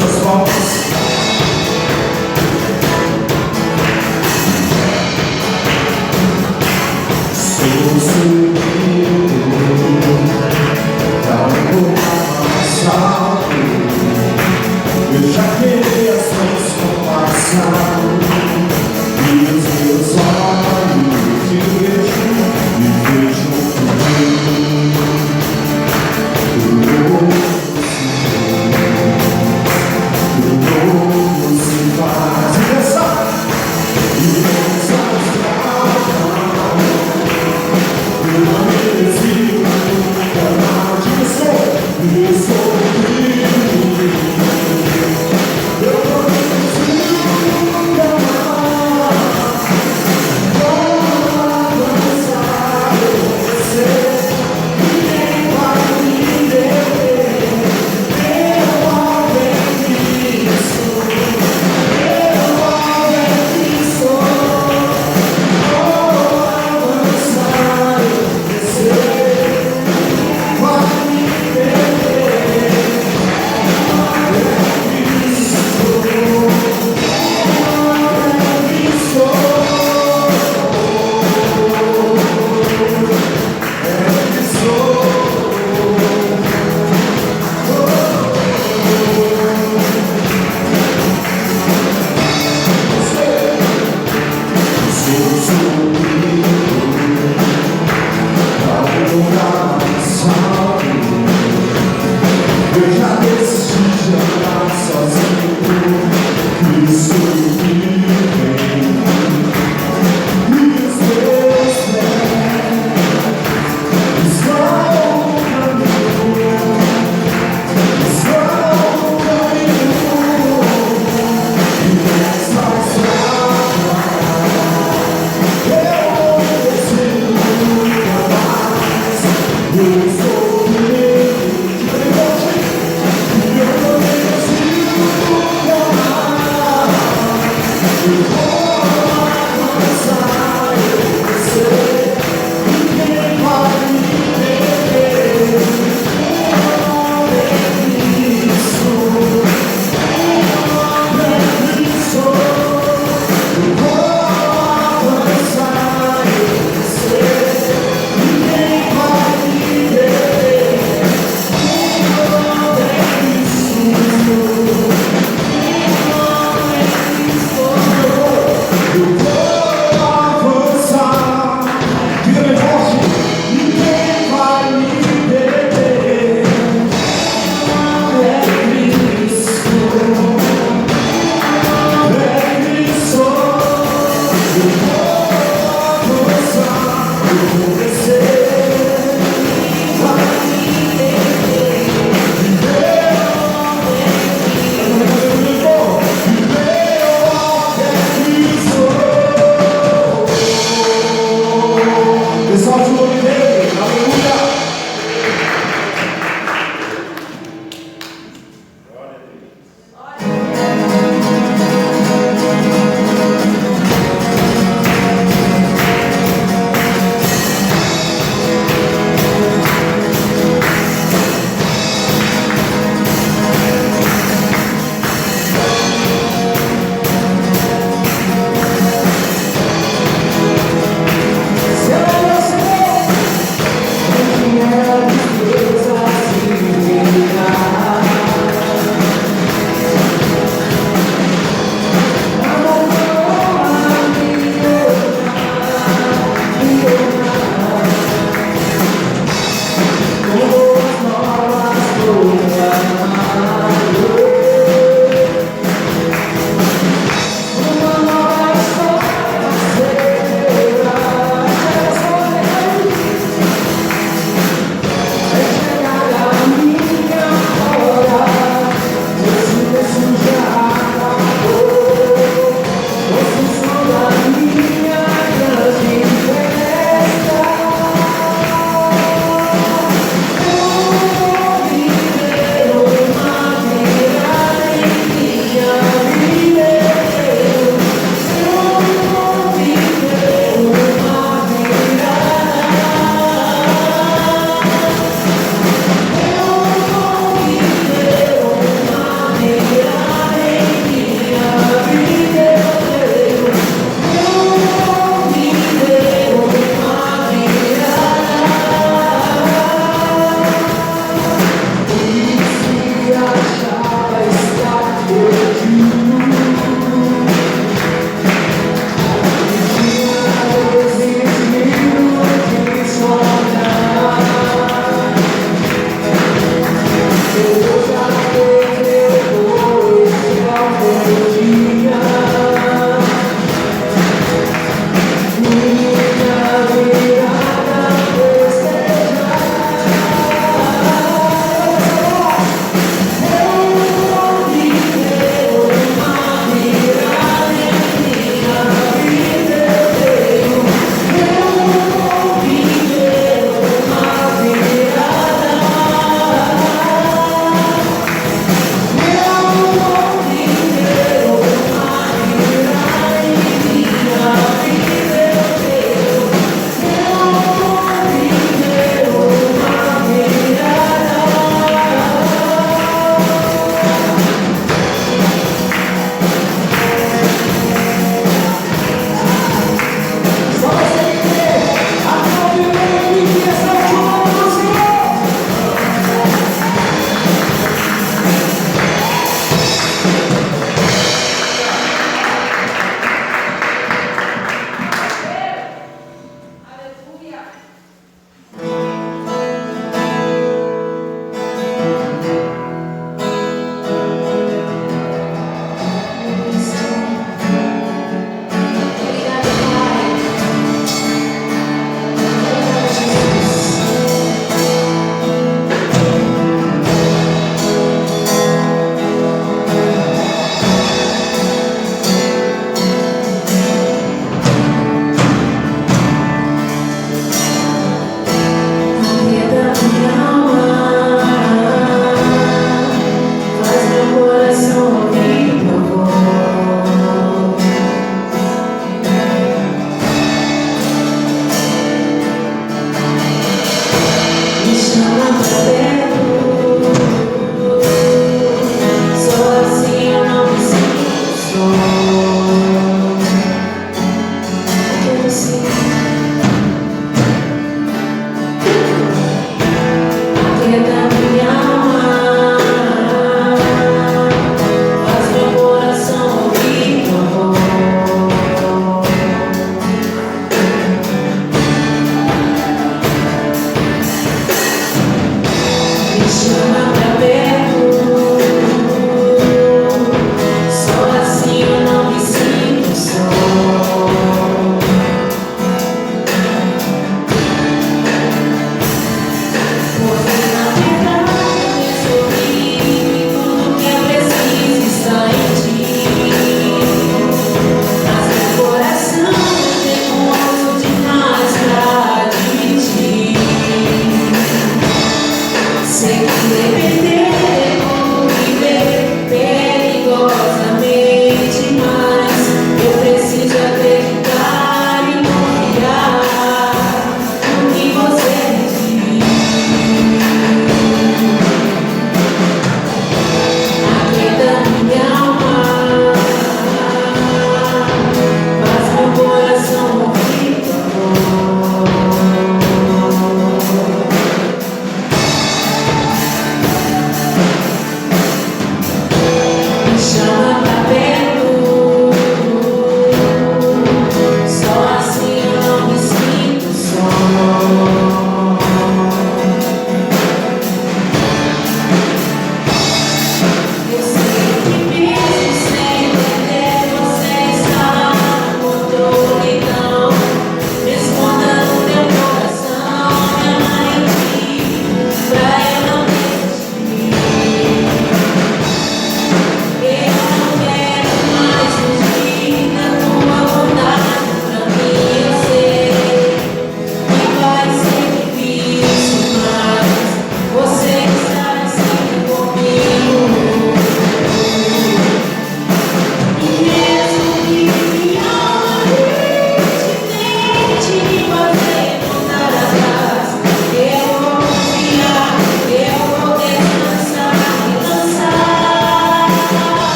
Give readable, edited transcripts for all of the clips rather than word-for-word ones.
suas mãos. Sou seu Deus, dá mais alto. Eu já queria as transformação e os meus olhos te vejo e vejo minha alma, faz meu coração ouvir tua voz. Me chama pra perto, só assim eu não me sinto só. Porque você aquieta minha alma, faz meu coração ouvir tua voz. Me chama pra perto, só assim eu não me sinto só. Porque na verdade eu resolvi que tudo que é preciso está em ti. Mas meu coração tem alto demais pra admitir. Sei que depende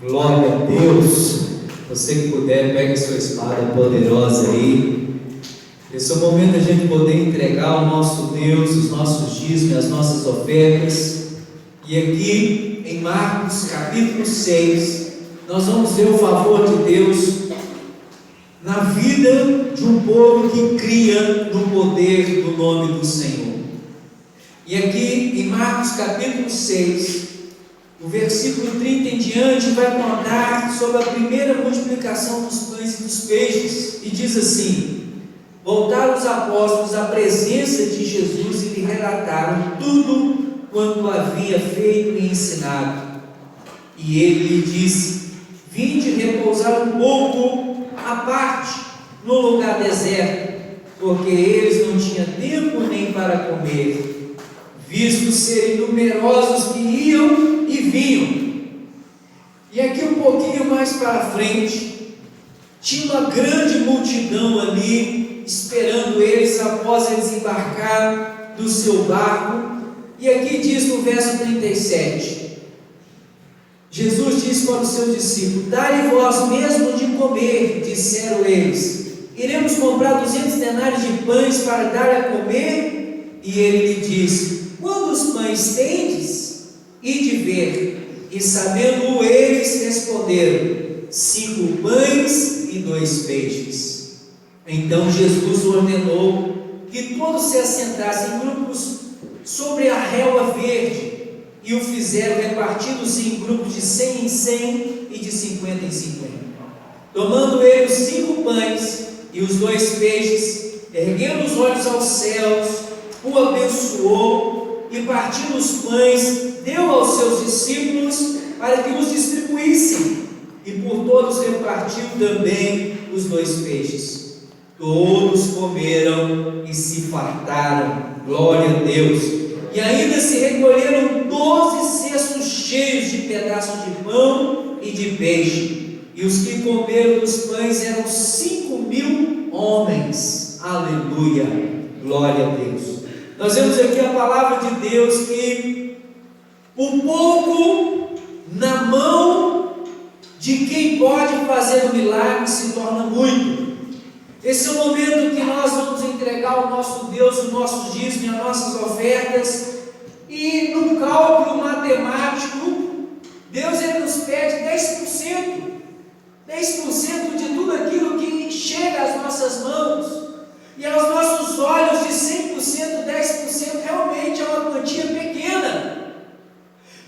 Glória a Deus. Você que puder, pegue a sua espada poderosa aí. Esse é o momento da gente poder entregar ao nosso Deus os nossos dízimos, as nossas ofertas. E aqui em Marcos capítulo 6, nós vamos ver o favor de Deus na vida de um povo que cria no poder do nome do Senhor. E aqui em Marcos capítulo 6, o versículo 30 em diante vai contar sobre a primeira multiplicação dos pães e dos peixes, e diz assim: voltaram os apóstolos à presença de Jesus e lhe relataram tudo quanto havia feito e ensinado. E ele lhe disse: vinde repousar um pouco à parte no lugar deserto, porque eles não tinham tempo nem para comer, visto serem numerosos que iam e vinham. E aqui um pouquinho mais para frente, tinha uma grande multidão ali esperando eles após eles embarcar do seu barco. E aqui diz no verso 37, Jesus disse para os seus discípulos: dai vós mesmo de comer. Disseram eles: iremos comprar 200 denários de pães para dar a comer? E ele lhe disse: quantos pães tendes? E de ver. E sabendo eles, responderam: 5 pães e 2 peixes. Então Jesus ordenou que todos se assentassem em grupos sobre a relva verde, e o fizeram repartidos em grupos de 100 em 100 e de 50 em 50. Tomando ele os 5 pães e os 2 peixes, erguendo os olhos aos céus, o abençoou e, partindo os pães, deu aos seus discípulos para que os distribuíssem, e por todos repartiu também os 2 peixes. Todos comeram e se fartaram. Glória a Deus. E ainda se recolheram 12 cestos cheios de pedaços de pão e de peixe. E os que comeram dos pães eram 5.000 homens. Aleluia. Glória a Deus. Nós vemos aqui a palavra de Deus que o pouco na mão de quem pode fazer o milagre se torna muito. Esse é o momento que nós vamos entregar ao nosso Deus os nossos dízimos e as nossas ofertas, e no cálculo matemático, Deus ele nos pede 10% de tudo aquilo que chega às nossas mãos, e aos nossos olhos de 100%, 10% realmente é uma quantia pequena,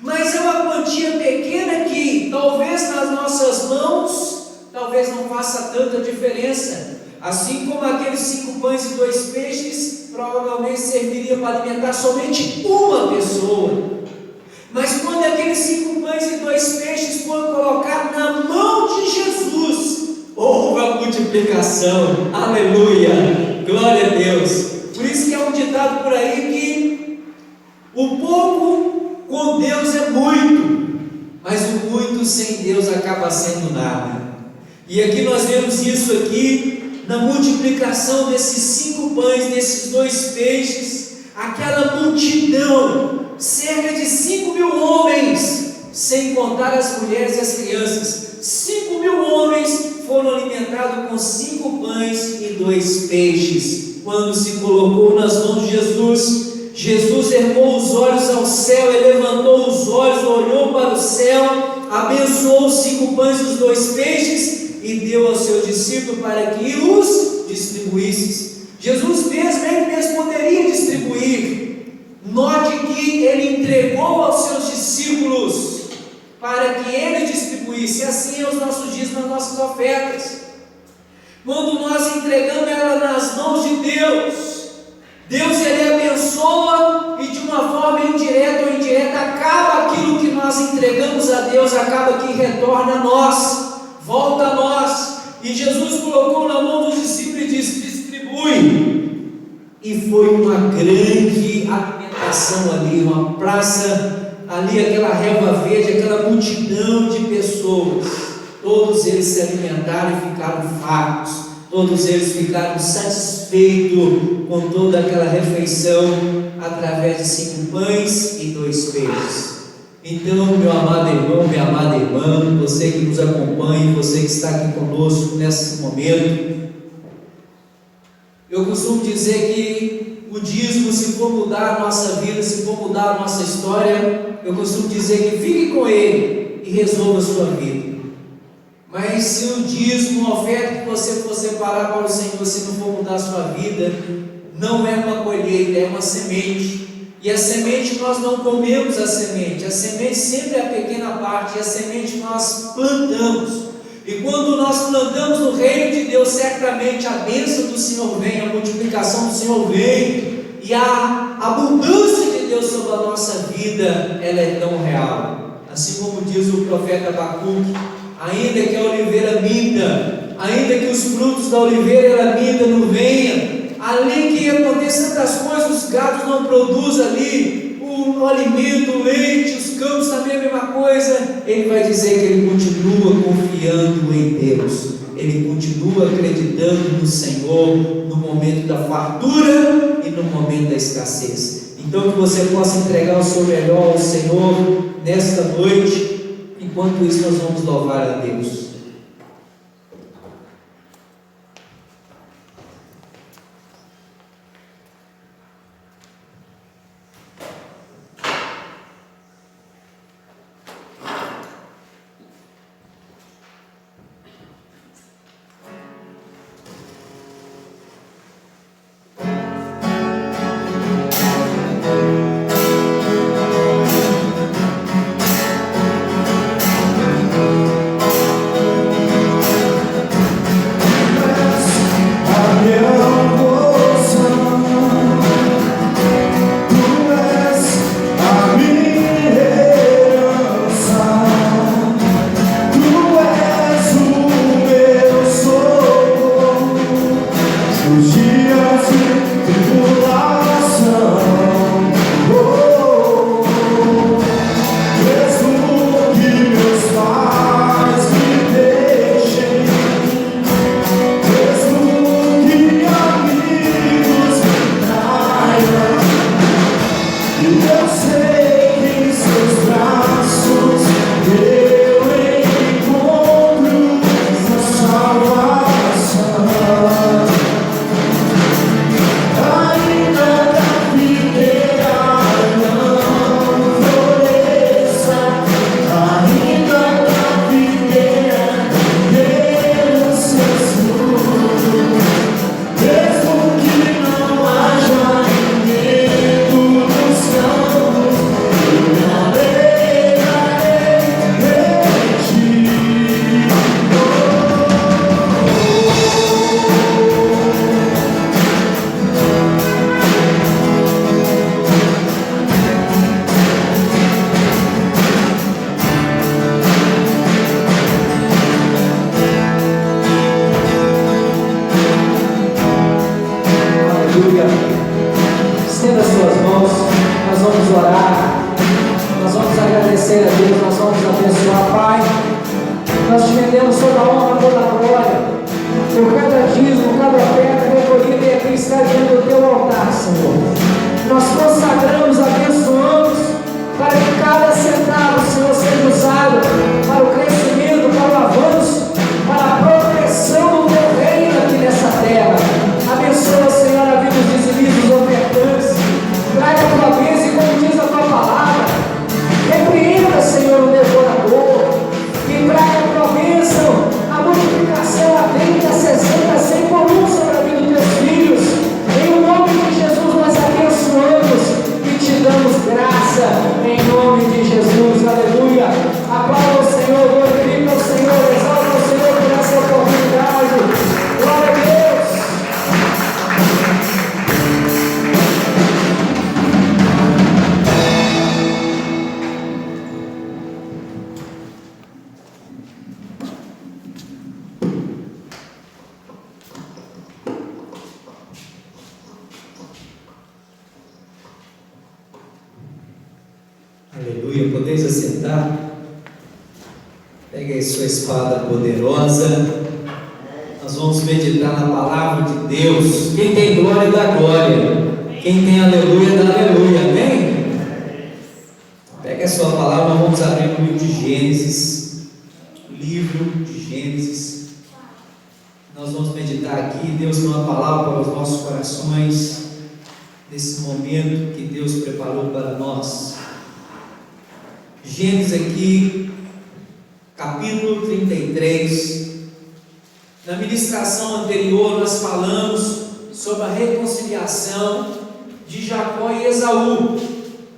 mas é uma quantia pequena que talvez nas nossas mãos, talvez não faça tanta diferença. Assim como aqueles 5 pães e 2 peixes provavelmente serviria para alimentar somente uma pessoa. Mas quando aqueles 5 pães e 2 peixes foram colocados na mão de Jesus, houve a multiplicação. Aleluia! Glória a Deus! Por isso que é um ditado por aí que o pouco com Deus é muito, mas o muito sem Deus acaba sendo nada. E aqui nós vemos isso aqui na multiplicação desses 5 pães, desses 2 peixes, aquela multidão, cerca de 5.000 homens, sem contar as mulheres e as crianças. 5.000 homens foram alimentados com 5 pães e 2 peixes. Quando se colocou nas mãos de Jesus, Jesus ergueu os olhos ao céu, ele levantou os olhos, olhou para o céu, abençoou os 5 pães e os 2 peixes, e deu aos seus discípulos para que os distribuísse. Jesus mesmo poderia distribuir. Note que ele entregou aos seus discípulos para que eles distribuíssem. Assim é os nossos dízimos, as nossas ofertas. Quando nós entregamos ela nas mãos de Deus, Deus ele abençoa, e de uma forma indireta ou indireta, acaba aquilo que nós entregamos a Deus, acaba que retorna a nós, volta a nós. E Jesus colocou na mão dos discípulos e disse: distribui. E foi uma grande alimentação ali, uma praça ali, aquela relva verde, aquela multidão de pessoas. Todos eles se alimentaram e ficaram fartos, todos eles ficaram satisfeitos com toda aquela refeição, através de 5 pães e 2 peixes. Então, meu amado irmão, minha amada irmã, você que nos acompanha, você que está aqui conosco nesse momento, eu costumo dizer que o dízimo, se for mudar a nossa vida, se for mudar a nossa história, eu costumo dizer que fique com ele e resolva a sua vida. Mas se o dízimo, a oferta que você for separar para o Senhor, se não for mudar a sua vida, não é uma colheita, é uma semente. E a semente, nós não comemos a semente sempre é a pequena parte, e a semente nós plantamos. E quando nós plantamos no reino de Deus, certamente a bênção do Senhor vem, a multiplicação do Senhor vem, e a abundância de Deus sobre a nossa vida, ela é tão real. Assim como diz o profeta Abacuque, ainda que a oliveira minta, ainda que os frutos da oliveira ela minta, não venha, além que aconteça tantas coisas, os gados não produzem ali o alimento, o leite, os campos também a mesma coisa, ele vai dizer que ele continua confiando em Deus, ele continua acreditando no Senhor, no momento da fartura e no momento da escassez. Então que você possa entregar o seu melhor ao Senhor nesta noite. Enquanto isso, nós vamos louvar a Deus. Aleluia, podeis assentar. Pegue aí sua espada poderosa. Nós vamos meditar na palavra de Deus. Quem tem glória, dá glória. Quem tem aleluia, dá aleluia. Amém? Pega Pegue a sua palavra, nós vamos abrir no livro de Gênesis. O livro de Gênesis. Nós vamos meditar aqui. Deus tem uma palavra para os nossos corações, nesse momento que Deus preparou para nós. Gênesis aqui, capítulo 33. Na ministração anterior nós falamos sobre a reconciliação de Jacó e Esaú.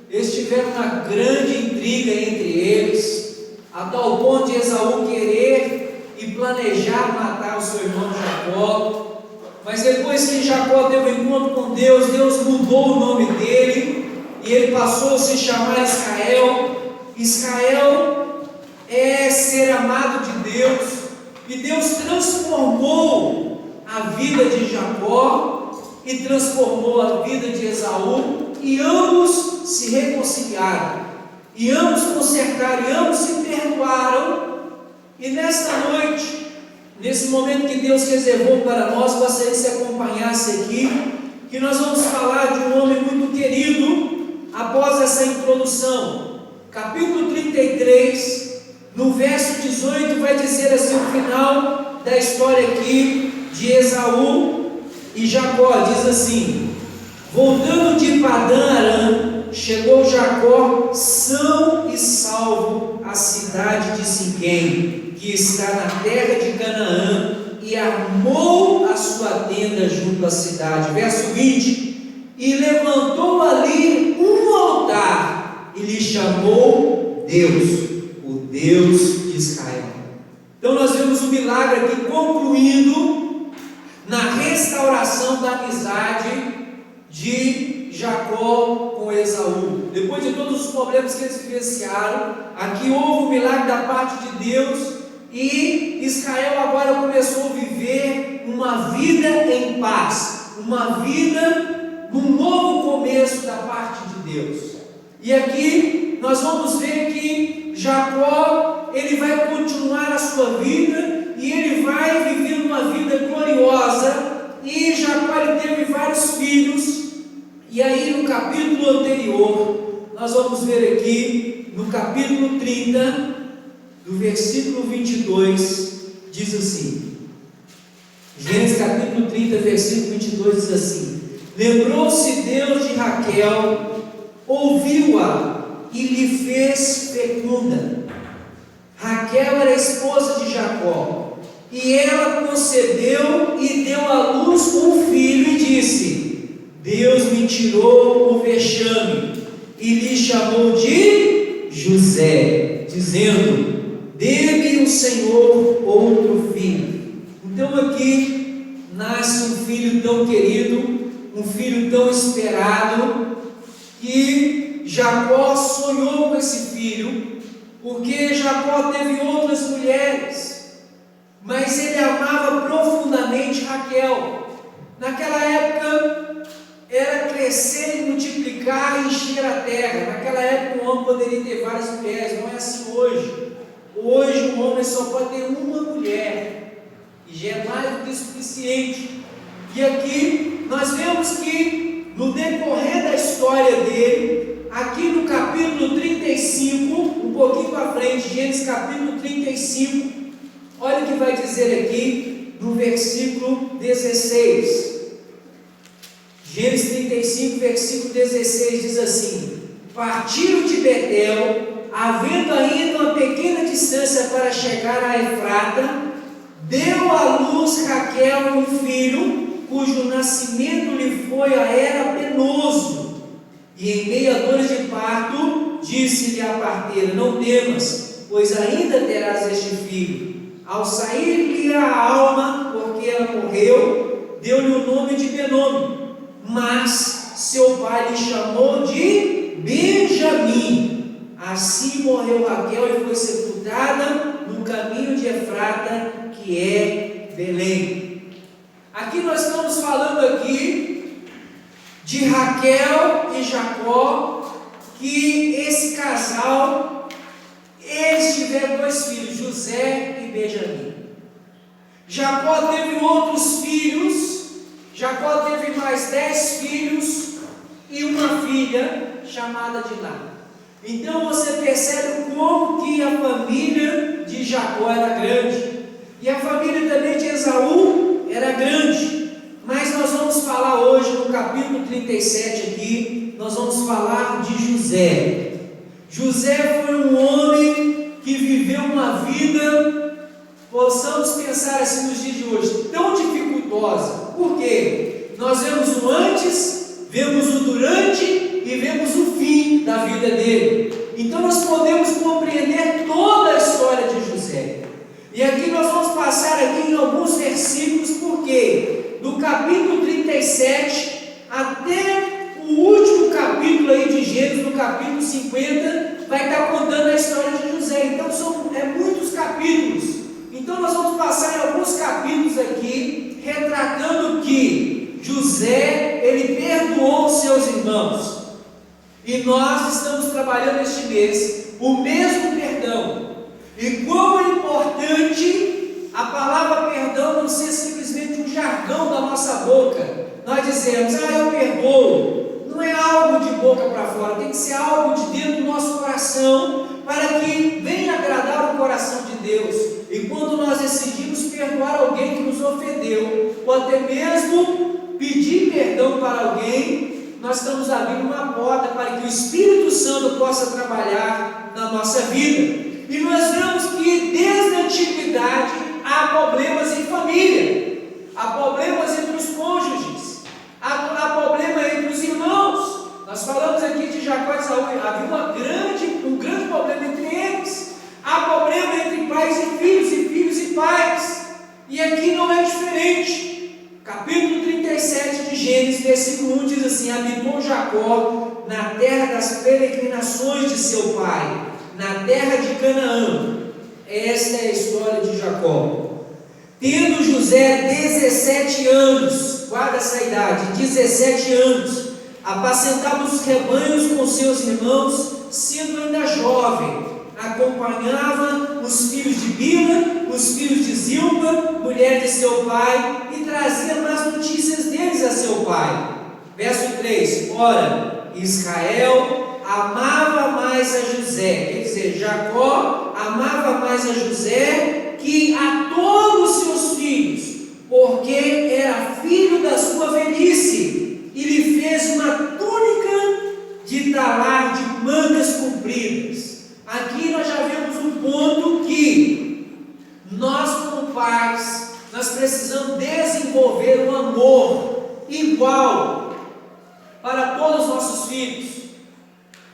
Eles tiveram uma grande intriga entre eles, a tal ponto de Esaú querer e planejar matar o seu irmão Jacó. Mas depois que Jacó teve um encontro com Deus, Deus mudou o nome dele e ele passou a se chamar Israel. Israel é ser amado de Deus, e Deus transformou a vida de Jacó e transformou a vida de Esaú, e ambos se reconciliaram, e ambos consertaram, e ambos se perdoaram. E nesta noite, nesse momento que Deus reservou para nós, gostaria que você acompanhasse aqui, que nós vamos falar de um homem muito querido após essa introdução. Capítulo 33, no verso 18, vai dizer assim o final da história aqui de Esaú e Jacó. Diz assim: voltando de Padã Arã, chegou Jacó são e salvo à cidade de Siquém, que está na terra de Canaã, e armou a sua tenda junto à cidade. Verso 20: e levantou ali um altar e lhe chamou Deus, o Deus de Israel. Então nós vemos o milagre aqui concluindo na restauração da amizade de Jacó com Esaú. Depois de todos os problemas que eles vivenciaram, aqui houve um milagre da parte de Deus, e Israel agora começou a viver uma vida em paz, uma vida num novo começo da parte de Deus. E aqui nós vamos ver que Jacó, ele vai continuar a sua vida, e ele vai viver uma vida gloriosa. E Jacó, ele teve vários filhos. E aí no capítulo anterior, nós vamos ver aqui, no capítulo 30, do versículo 22, diz assim, Gênesis capítulo 30, versículo 22, diz assim: lembrou-se Deus de Raquel, ouviu-a e lhe fez fecunda. Raquel era esposa de Jacó, e ela concebeu e deu à luz um filho, e disse: Deus me tirou o vexame, e lhe chamou de José, dizendo: dê-me o Senhor outro filho. Então aqui nasce um filho tão querido, um filho tão esperado, que Jacó sonhou com esse filho, porque Jacó teve outras mulheres, mas ele amava profundamente Raquel. Naquela época era crescer e multiplicar e encher a terra. Naquela época um homem poderia ter várias mulheres, não é assim hoje. Hoje um homem só pode ter uma mulher, e já é mais do que suficiente. E aqui nós vemos que no decorrer da história dele, aqui no capítulo 35, um pouquinho para frente, Gênesis capítulo 35, olha o que vai dizer aqui no versículo 16. Gênesis 35, versículo 16, diz assim: partiram de Betel, havendo ainda uma pequena distância para chegar a Efrata, deu à luz Raquel um filho, cujo nascimento lhe era penoso, e em meio a dores de parto, disse-lhe a parteira: não temas, pois ainda terás este filho. Ao sair-lhe a alma, porque ela morreu, deu-lhe o nome de Benoni, mas seu pai lhe chamou de Benjamim. Assim morreu Raquel e foi sepultada no caminho de Efrata, que é Belém. Aqui nós estamos falando aqui de Raquel e Jacó, que esse casal, eles tiveram dois filhos, José e Benjamim. Jacó teve outros filhos. Jacó teve mais 10 filhos e uma filha chamada Diná. Então você percebe como que a família de Jacó era grande, e a família também de Esaú era grande. Mas nós vamos falar hoje no capítulo 37 aqui, nós vamos falar de José. José foi um homem que viveu uma vida, possamos pensar assim nos dias de hoje, tão dificultosa. Por quê? Nós vemos o antes, vemos o durante e vemos o fim da vida dele. Então nós podemos compreender toda a história de José. E aqui nós vamos passar aqui em alguns versículos, porque do capítulo 37 até o último capítulo aí de Gênesis, no capítulo 50, vai estar contando a história de José. Então são muitos capítulos. Então nós vamos passar em alguns capítulos aqui, retratando que José, ele perdoou seus irmãos. E nós estamos trabalhando este mês o mesmo perdão. E quão é importante a palavra perdão não ser simplesmente um jargão da nossa boca. Nós dizemos, eu perdoo. Não é algo de boca para fora, tem que ser algo de dentro do nosso coração, para que venha agradar o coração de Deus. E quando nós decidimos perdoar alguém que nos ofendeu, ou até mesmo pedir perdão para alguém, nós estamos abrindo uma porta para que o Espírito Santo possa trabalhar na nossa vida. E nós vemos que desde a antiguidade há problemas em família, há problemas entre os cônjuges, há problema entre os irmãos. Nós falamos aqui de Jacó e Esaú, havia um grande problema entre eles. Há problema entre pais e filhos e pais. E aqui não é diferente. Capítulo 37 de Gênesis, versículo 1 diz assim: habitou Jacó na terra das peregrinações de seu pai, na terra de Canaã. Esta é a história de Jacó. Tendo José 17 anos, guarda essa idade, 17 anos, apacentava os rebanhos com seus irmãos, sendo ainda jovem, acompanhava os filhos de Bila, os filhos de Zilpa, mulher de seu pai, e trazia más notícias deles a seu pai. Verso 3: ora, Israel amava mais a José, quer dizer, Jacó amava mais a José que a todos os seus filhos, porque era filho da sua velhice, e lhe fez uma túnica de talar de mangas compridas. Aqui nós já vemos um ponto que nós, como pais, nós precisamos desenvolver um amor igual para todos os nossos filhos.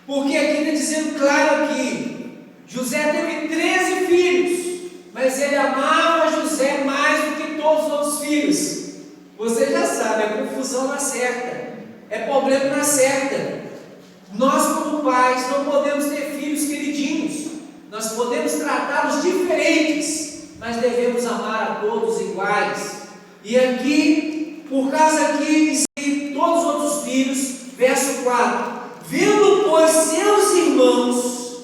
Porque aqui está dizendo claro aqui, José teve 13 filhos, mas ele amava José mais do que todos os outros filhos. Você já sabe, é confusão na certa, é problema na certa. Nós, como pais, não podemos ter filhos queridinhos, nós podemos tratá-los diferentes, mas devemos amar a todos iguais. E aqui, por causa aqui, de todos os outros filhos, verso 4: vendo, pois, seus irmãos,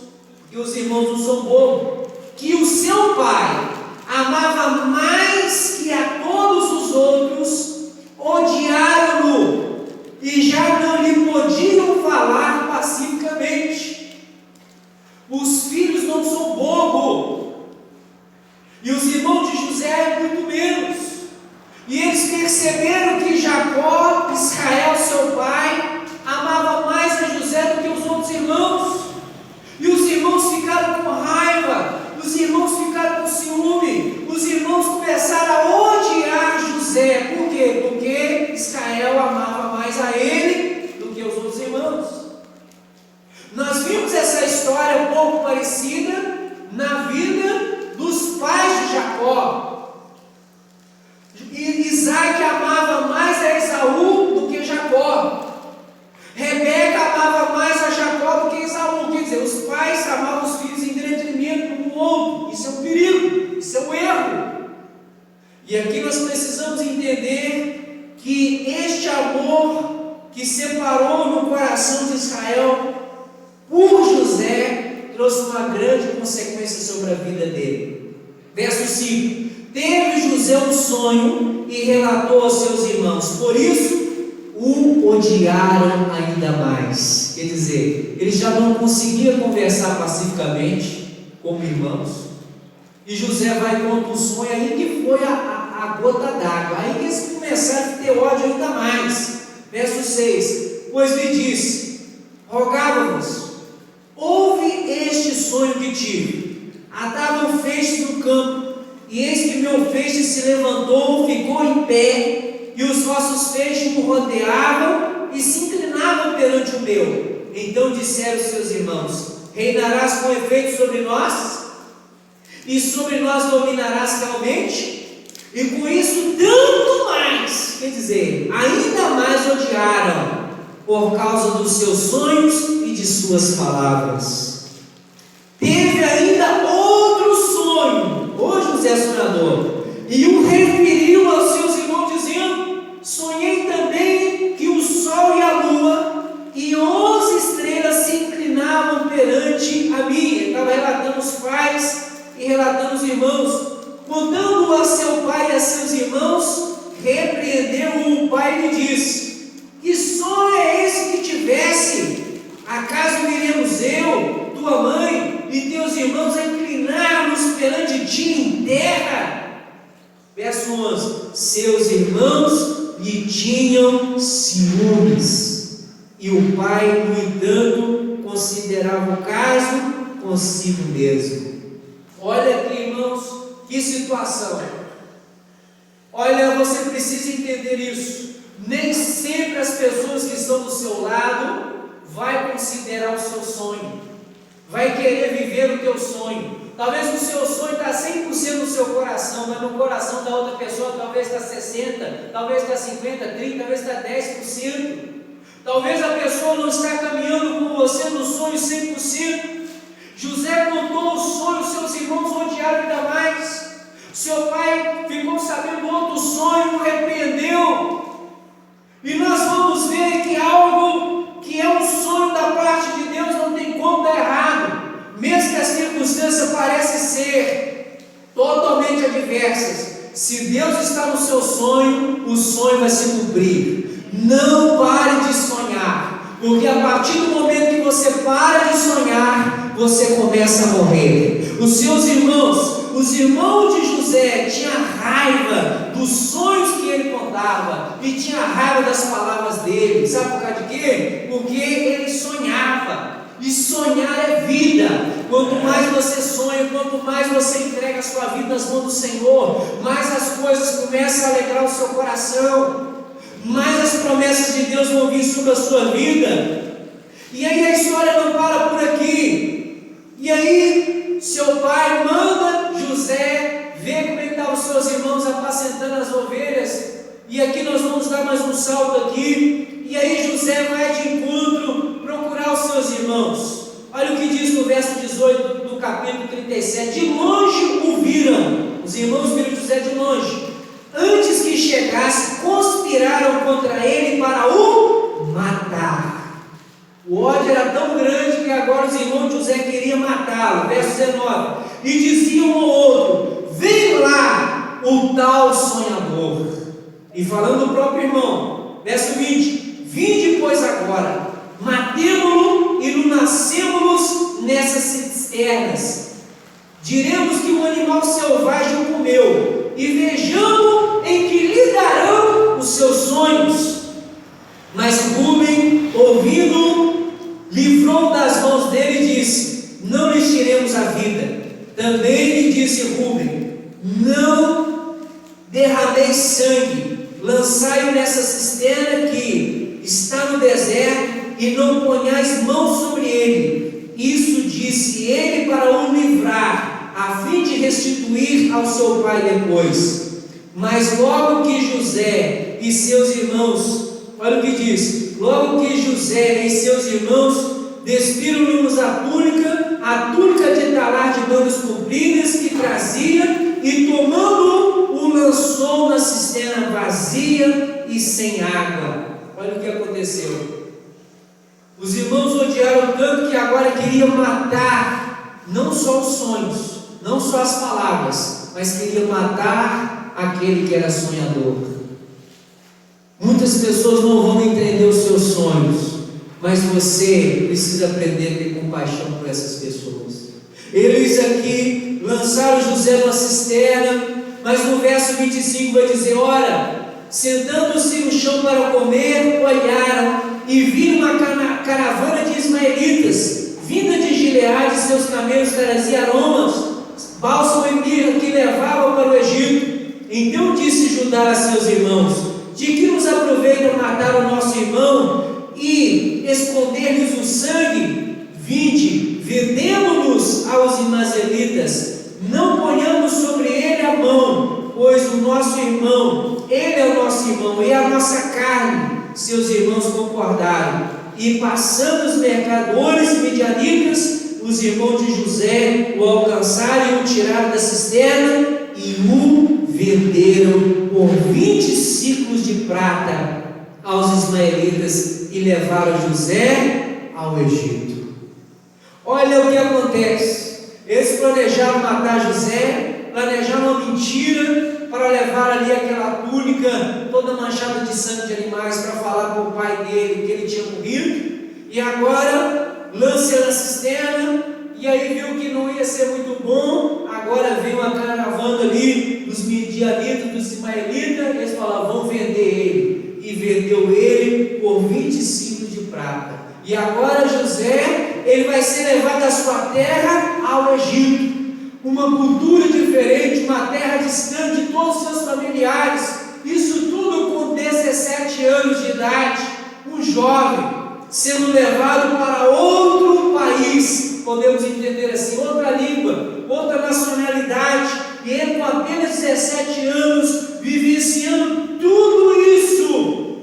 que os irmãos não são bobos, que o seu pai amava mais que a todos os outros, odiaram-no, e já não lhe podiam falar pacificamente. Os filhos não são bobos, e os irmãos de José muito menos. E eles perceberam que Jacó, Israel, seu pai, amava mais a José do que os outros irmãos. E os irmãos ficaram com raiva, os irmãos ficaram com ciúme, os irmãos começaram a odiar José. Por quê? Porque Israel amava mais a ele do que os outros irmãos. Nós vimos essa história um pouco parecida na vida dos pais de Jacó. Isaac amava mais a Esaú do que Jacó. Rebeca amava mais a Jacó do que Esaú. Quer dizer, os pais amavam os filhos em detrimento um do outro. Isso é um perigo, isso é um erro. E aqui nós precisamos entender que este amor que separou no coração de Israel por José trouxe uma grande consequência sobre a vida dele. Verso 5: teve José um sonho e relatou aos seus irmãos, por isso o odiaram ainda mais. Quer dizer, eles já não conseguiam conversar pacificamente como irmãos. E José vai contra o sonho, aí que foi a gota d'água, aí que eles começaram a ter ódio ainda mais. Verso 6: pois lhe disse: rogava-vos, ouve este sonho que tive. Atava um feixe no campo, e eis que meu feixe se levantou, ficou em pé, e os vossos feixes o rodeavam e se inclinavam perante o meu. Então disseram seus irmãos: reinarás com efeito sobre nós? E sobre nós dominarás realmente? E com isso tanto mais, quer dizer, ainda mais odiaram, por causa dos seus sonhos e de suas palavras. Teve ainda outro sonho, ô José sonhador, e o referiu aos seus irmãos, dizendo: sonhei também que o sol e a lua e 11 estrelas se inclinavam perante a mim. Ele estava relatando os pais e relatando os irmãos. Contando a seu pai e a seus irmãos, repreendeu o pai e lhe disse: que sonho é esse que tivesse? Acaso viremos eu, tua mãe e teus irmãos a inclinar-nos perante ti em terra? Verso 11: seus irmãos lhe tinham ciúmes, e o pai, no entanto, considerava o caso consigo mesmo. Olha aqui, irmãos, que situação. Olha, você precisa entender isso. Nem sempre as pessoas que estão do seu lado vai considerar o seu sonho, vai querer viver o teu sonho. Talvez o seu sonho está 100% no seu coração, mas no coração da outra pessoa talvez está 60%, talvez está 50%, 30%, talvez está 10%. Talvez a pessoa não está caminhando com você no sonho 100%. José contou o sonho, seus irmãos odiaram ainda mais. Seu pai ficou sabendo outro sonho, o repreendeu. E nós vamos ver que algo que é um sonho da parte de Deus não tem como dar errado, mesmo que as circunstâncias parecem ser totalmente adversas. Se Deus está no seu sonho, o sonho vai se cumprir. Não pare de sonhar, porque a partir do momento que você para de sonhar, você começa a morrer. Os seus irmãos, os irmãos de José, tinham raiva dos sonhos que ele contava e tinha raiva das palavras dele. Sabe por causa de quê? Porque ele sonhava, e sonhar é vida. Quanto mais você sonha, quanto mais você entrega a sua vida nas mãos do Senhor, mais as coisas começam a alegrar o seu coração, mais as promessas de Deus vão vir sobre a sua vida. E aí a história não para por aqui. E aí seu pai manda José ver como é que estavam os seus irmãos apacentando as ovelhas. E aqui nós vamos dar mais um salto aqui. E aí José vai de encontro procurar os seus irmãos. Olha o que diz no verso 18 do capítulo 37. De longe o viram, os irmãos viram José de longe. Antes que chegasse, conspiraram contra ele para o matar. O ódio era tão grande que agora os irmãos de José queriam matá-lo. Verso 19: e diziam um ao outro: vem lá o tal sonhador. E falando do próprio irmão, verso 20: vinde pois agora, matemo-lo e no nascemos nessas cisternas. Diremos que um animal selvagem o comeu, e vejamos em que lhe darão os seus sonhos. Mas Rúben, ouvindo, livrou das mãos dele e disse: não lhes tiremos a vida. Também lhe disse Rúben: não derrameis sangue, lançai-o nessa cisterna que está no deserto, e não ponhais mão sobre ele. Isso disse ele para o livrar, a fim de restituir ao seu pai depois. Mas logo que José e seus irmãos, olha o que diz: logo que José e seus irmãos despiram-nos a túnica de talar de mangas compridas que trazia, e tomando-o, o lançou na cisterna vazia e sem água. Olha o que aconteceu. Os irmãos odiaram tanto que agora queriam matar não só os sonhos, não só as palavras, mas queriam matar aquele que era sonhador. Muitas pessoas não vão entender os seus sonhos, mas você precisa aprender a ter compaixão por essas pessoas. Eles aqui lançaram José numa cisterna, mas no verso 25 vai dizer: ora, sentando-se no chão para comer, olharam e viram uma caravana de ismaelitas, vinda de Gileade, e seus camelos traziam aromas, bálsamo e mirra, que levavam para o Egito. Então disse Judá a seus irmãos: de que nos aproveita matar o nosso irmão e esconder-lhes o sangue? Vinde, vendendo-nos aos ismaelitas, não ponhamos sobre ele a mão, pois o nosso irmão, ele é o nosso irmão, e a nossa carne. Seus irmãos concordaram, e passando os mercadores midianitas, os irmãos de José o alcançaram e o tiraram da cisterna e o venderam por 20 ciclos de prata aos ismaelitas e levaram José ao Egito. Olha o que acontece. Eles planejaram matar José, planejaram uma mentira para levar ali aquela túnica toda manchada de sangue de animais para falar para o pai dele que ele tinha morrido, e agora lança ele na cisterna, e aí viu que não ia ser muito bom. Agora veio uma caravana ali dos midianitas, dos ismaelitas, eles falaram: vão vender ele, e vendeu ele por 20 ciclos de prata. E agora José, ele vai ser levado da sua terra ao Egito, uma cultura diferente, uma terra distante de todos os seus familiares, isso tudo com 17 anos de idade, um jovem sendo levado para outro país, podemos entender assim, outra língua, outra nacionalidade, e ele com apenas 17 anos, vivenciando tudo isso.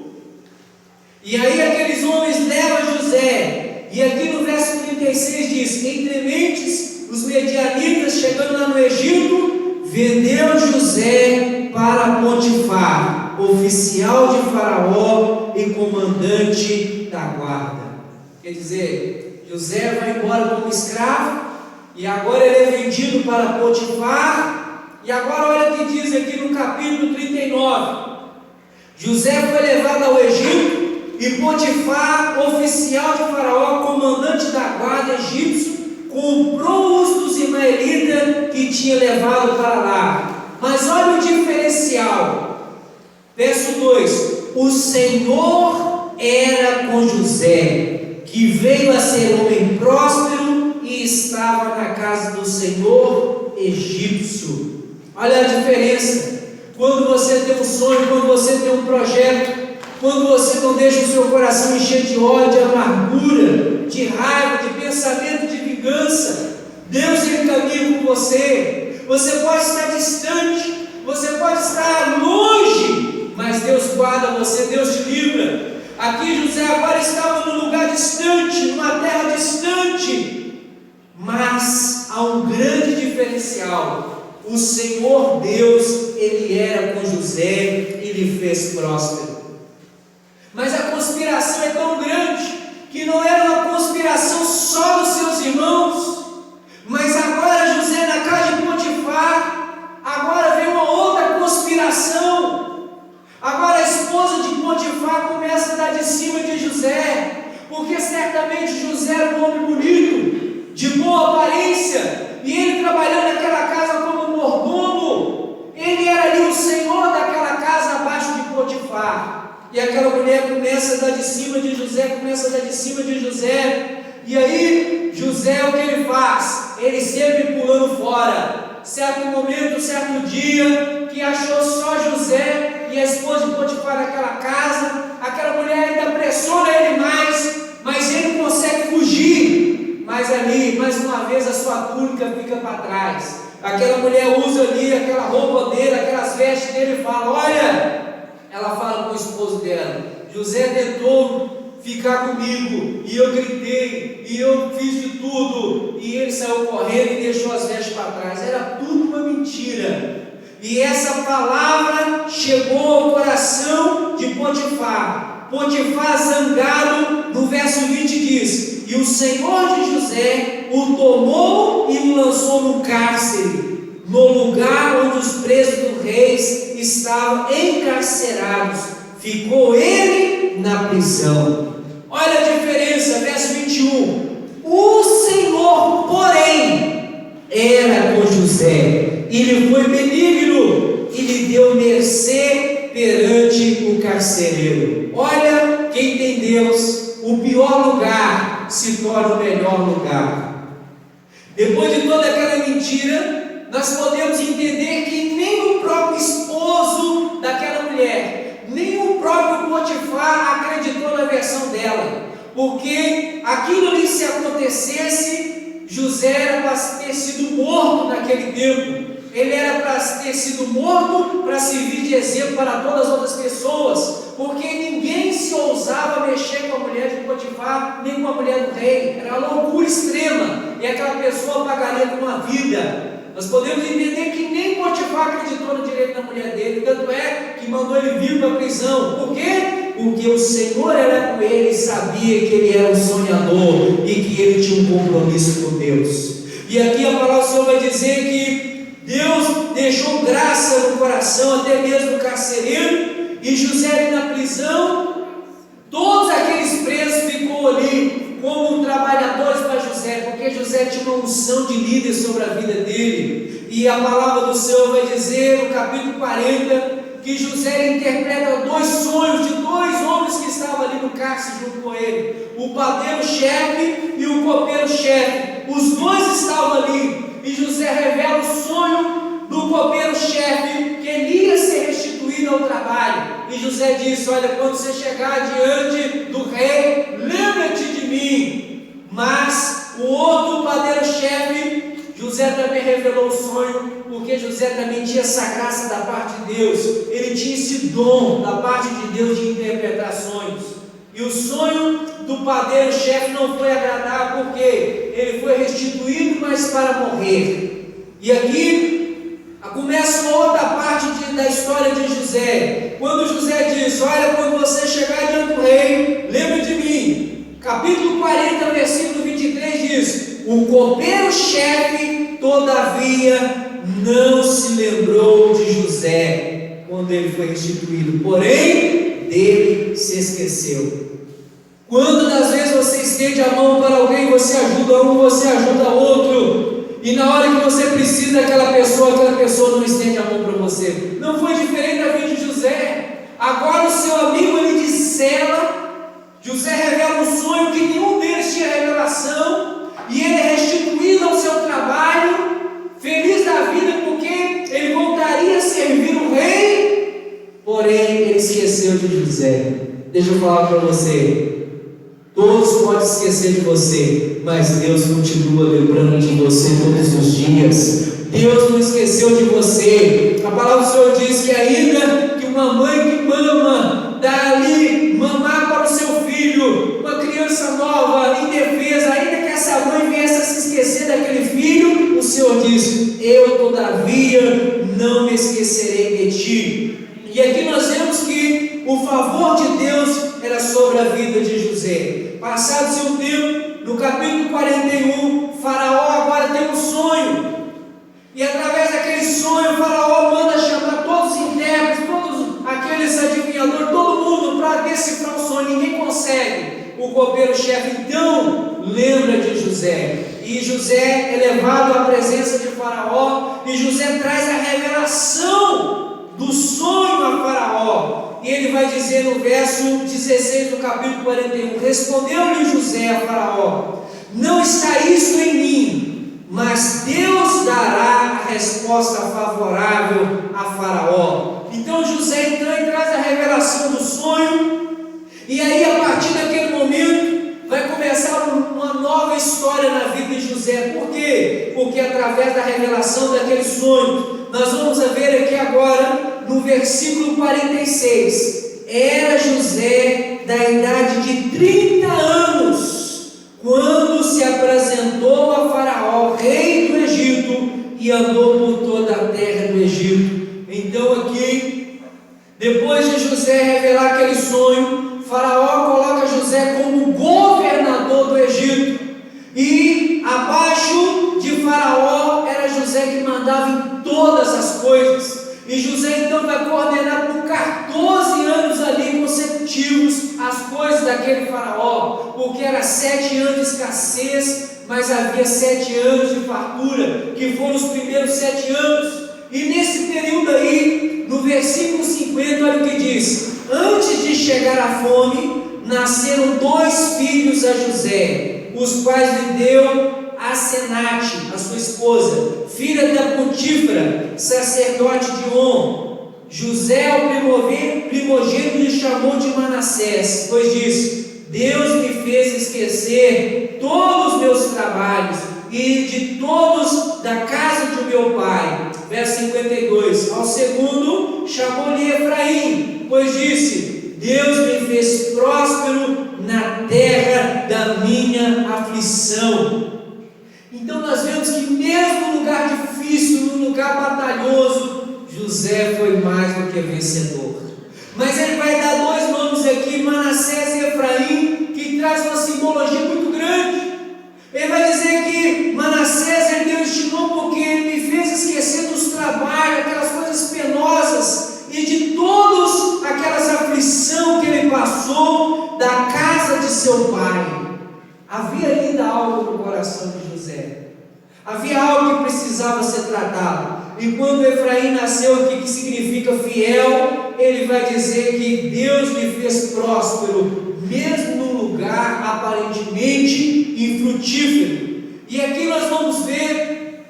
E aí aqueles homens levam José, e aqui no verso 36 diz: entre mentes, os medianitas, chegando lá no Egito, vendeu José para Potifar, oficial de Faraó e comandante da guarda. Quer dizer, José vai embora como escravo, e agora ele é vendido para Potifar. E agora olha o que diz aqui no capítulo 39: José foi levado ao Egito, e Potifar, oficial de Faraó, comandante da guarda egípcio, comprou-os dos ismaelitas que tinha levado para lá. Mas olha o diferencial, verso 2: o Senhor era com José, que veio a ser homem próspero e estava na casa do Senhor egípcio. Olha a diferença. Quando você tem um sonho, quando você tem um projeto, quando você não deixa o seu coração encher de ódio, de amargura, de raiva, de pensamento de vingança, Deus ele caminha com você. Você pode estar distante, você pode estar longe, mas Deus guarda você, Deus te livra. Aqui José agora estava num lugar distante, numa terra distante, mas há um grande diferencial. O Senhor Deus, ele era com José e lhe fez próspero. Mas a conspiração é tão grande que não era uma conspiração só dos seus irmãos, mas agora José na casa de Potifar, agora vem uma outra conspiração. Agora a esposa de Potifar começa a dar de cima de José, porque certamente José era um homem bonito, de boa aparência, e ele trabalhando naquela casa como mordomo, ele era ali o senhor daquela casa abaixo de Potifar. E aquela mulher começa a dar de cima de José, e aí José, o que ele faz? Ele sempre pulando fora. Certo momento, certo dia, que achou só José e a esposa de Potifar naquela casa, aquela mulher ainda pressiona ele mais, mas ele não consegue fugir. Mas ali, mais uma vez, a sua túnica fica para trás. Aquela mulher usa ali aquela roupa dele, aquelas vestes dele, e fala: olha, ela fala com o esposo dela: José tentou ficar comigo, e eu gritei, e eu fiz de tudo, e ele saiu correndo e deixou as vestes para trás. Era tudo uma mentira. E essa palavra chegou ao coração de Potifar. Potifar, zangado, no verso 20 diz: e o Senhor de José o tomou e o lançou no cárcere, no lugar onde os presos do rei estavam encarcerados, ficou ele na prisão. Olha a diferença, verso 21. O Senhor, porém, era com José, e lhe foi benigno, e lhe deu mercê perante o carcereiro. Olha, quem tem Deus, o pior lugar se torna o melhor lugar. Depois de toda aquela mentira, nós podemos entender que nem o próprio esposo daquela mulher, nem o próprio Potifar acreditou na versão dela, porque aquilo ali, se acontecesse, José era para ter sido morto naquele tempo. Ele era para ter sido morto para servir de exemplo para todas as outras pessoas, porque ninguém se ousava mexer com a mulher de Potifar, nem com a mulher do rei. Era uma loucura extrema, e aquela pessoa pagaria com uma vida. Nós podemos entender que nem Potifar acreditou no direito da mulher dele, tanto é que mandou ele vir para a prisão. Por quê? Porque o Senhor era com ele e sabia que ele era um sonhador e que ele tinha um compromisso com Deus. E aqui a palavra do Senhor vai dizer que Deus deixou graça no coração até mesmo do carcereiro, e José ali na prisão, todos aqueles presos ficou ali como trabalhadores para José, porque José tinha uma unção de líder sobre a vida dele. E a palavra do Senhor vai dizer no capítulo 40 que José interpreta dois sonhos de dois homens que estavam ali no cárcere junto com ele, o padeiro-chefe e o copeiro-chefe. Os dois estavam ali, e José revela o sonho do copeiro-chefe, que ele ia ser restituído ao trabalho. E José disse: olha, quando você chegar diante do rei, lembra-te de mim. Mas o outro padeiro-chefe, José também revelou o sonho, porque José também tinha essa graça da parte de Deus. Ele tinha esse dom da parte de Deus de interpretar sonhos. E o sonho do padeiro-chefe não foi agradável, porque ele foi restituído, mas para morrer. E aqui começa uma outra parte da história de José. Quando José diz: olha, quando você chegar diante do rei, lembra de mim. Capítulo 40, versículo 23 diz: o copeiro-chefe, todavia, não se lembrou de José quando ele foi restituído, porém, dele se esqueceu. Quando das vezes você estende a mão para alguém, você ajuda um, você ajuda outro, e na hora que você precisa daquela pessoa não estende a mão para você. Não foi diferente da vida de José. Agora o seu amigo ele dissela, José revela um sonho que nenhum deles tinha revelação, e ele é restituído ao seu trabalho, feliz da vida, porque ele voltaria a servir o rei, porém ele esqueceu de José. Deixa eu falar para você, todos podem esquecer de você, mas Deus continua lembrando de você todos os dias. Deus não esqueceu de você. A palavra do Senhor diz que ainda que uma mãe que mama, dá ali mamar para o seu filho, uma criança nova, indefesa, ainda que essa mãe viesse a se esquecer daquele filho, o Senhor diz: eu todavia não me esquecerei de ti. E aqui nós vemos que o favor de Deus era sobre a vida de José. Passado-se um tempo, no capítulo 41, Faraó agora tem um sonho, e através daquele sonho, Faraó manda chamar todos os intérpretes, todos aqueles adivinhadores, todo mundo para decifrar o sonho. Ninguém consegue. O copeiro-chefe então lembra de José, e José é levado à presença de Faraó, e José traz a revelação do sonho a Faraó. E ele vai dizer no verso 16 do capítulo 41: respondeu-lhe José a Faraó: não está isso em mim, mas Deus dará a resposta favorável a Faraó. Então José então traz a revelação do sonho, e aí a partir daquele momento vai começar uma nova história na vida de José. Por quê? Porque através da revelação daquele sonho, nós vamos ver aqui agora no versículo 46, era José da idade de 30 anos, quando se apresentou a Faraó, rei do Egito, e andou por toda a terra do Egito. Então aqui, depois de José revelar aquele sonho, Faraó coloca José como governador do Egito, e abaixo de Faraó era José que mandava em todas as coisas. E José então vai coordenar por 14 anos ali as coisas daquele faraó, porque era 7 anos de escassez, mas havia 7 anos de fartura, que foram os primeiros 7 anos. E nesse período aí, no versículo 50, olha o que diz: antes de chegar a fome, nasceram 2 filhos a José, os quais lhe deu Asenate, a sua esposa, filha da Potífera, sacerdote de On. José, o primogênito, lhe chamou de Manassés, pois disse: Deus me fez esquecer todos os meus trabalhos e de todos da casa de meu pai. Verso 52. Ao segundo chamou-lhe Efraim, pois disse: Deus me fez próspero na terra da minha aflição. Então nós vemos que mesmo no lugar difícil, no lugar batalhoso, José foi mais do que vencedor. Mas ele vai dar 2 nomes aqui, Manassés e Efraim, que traz uma simbologia muito grande. Ele vai dizer que Manassés ele deu este nome porque ele me fez esquecer dos trabalhos, aquelas coisas penosas e de todas aquelas aflições que ele passou da casa de seu pai. Havia ainda algo no coração de José. Havia algo que precisava ser tratado. E quando Efraim nasceu aqui, que significa fiel, ele vai dizer que Deus lhe fez próspero, mesmo num lugar aparentemente infrutífero. E aqui nós vamos ver